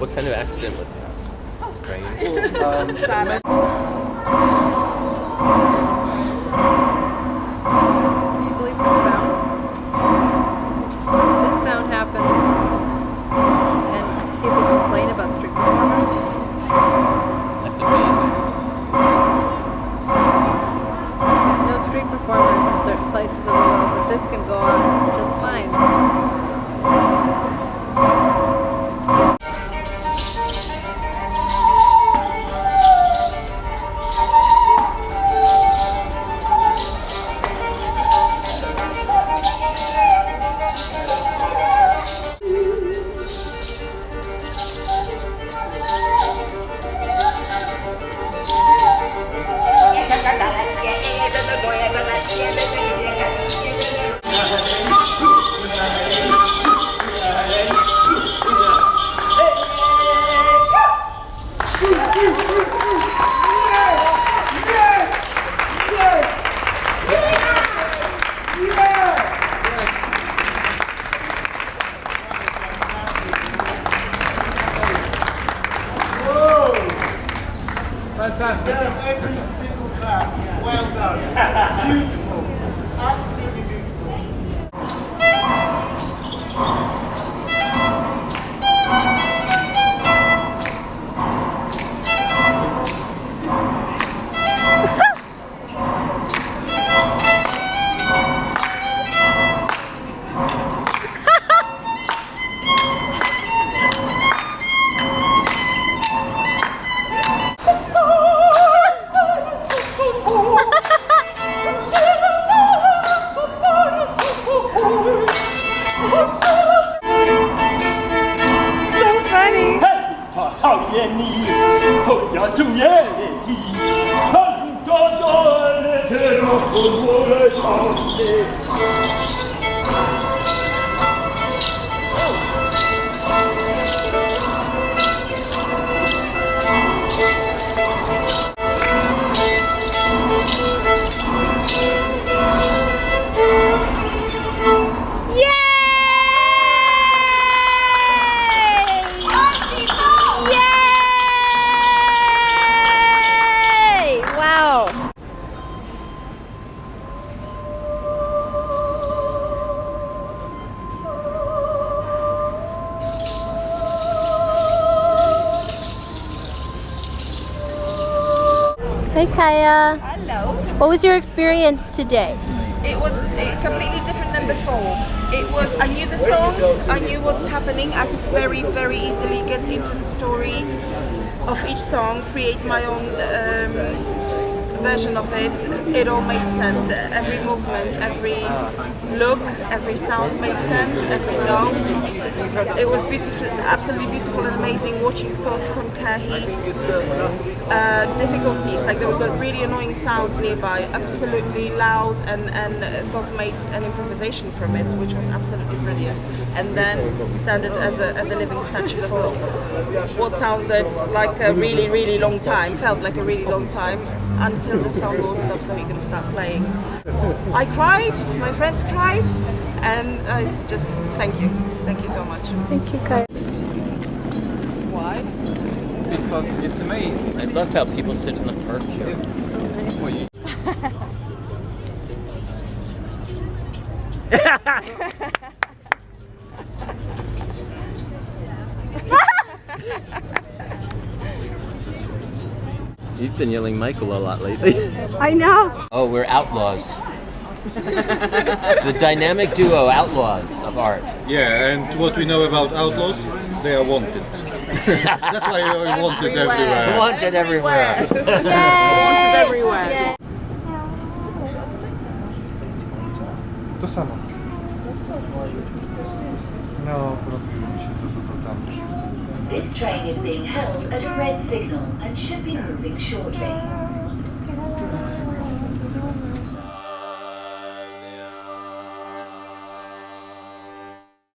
What kind of accident was that? Train? Sad. Can you believe this sound? This sound happens and people complain about street performers. That's amazing. No street performers in certain places of the world, but this can go on just fine. Fantastic. Every single clap. Well done. Beautiful. Absolutely beautiful. Hi Kaya. Hello. What was your experience today? It was completely different than before. I knew the songs, I knew what's happening. I could very, very easily get into the story of each song, create my own version of it. It all made sense. Every movement, every look, every sound made sense, every note. It was beautiful, absolutely beautiful and amazing watching Thoth conquer his difficulties. Like there was a really annoying sound nearby, absolutely loud, and Thoth made an improvisation from it, which was absolutely brilliant. And then stand it as a living statue for what sounded like a really, really long time, felt like a really long time, until the song will stop so he can start playing. I cried, my friends cried, and I just thank you so much. Thank you, Kaya. Why? Because it's amazing. I love how people sit in the park here. So nice. You've been yelling Michael a lot lately. I know. Oh, we're outlaws. The dynamic duo outlaws of art. Yeah, and what we know about outlaws, they are wanted. That's why you're wanted everywhere. Wanted everywhere. Wanted everywhere. Yeah. To samo. No, robiło się to tam. This train is being held at a red signal and should be moving shortly.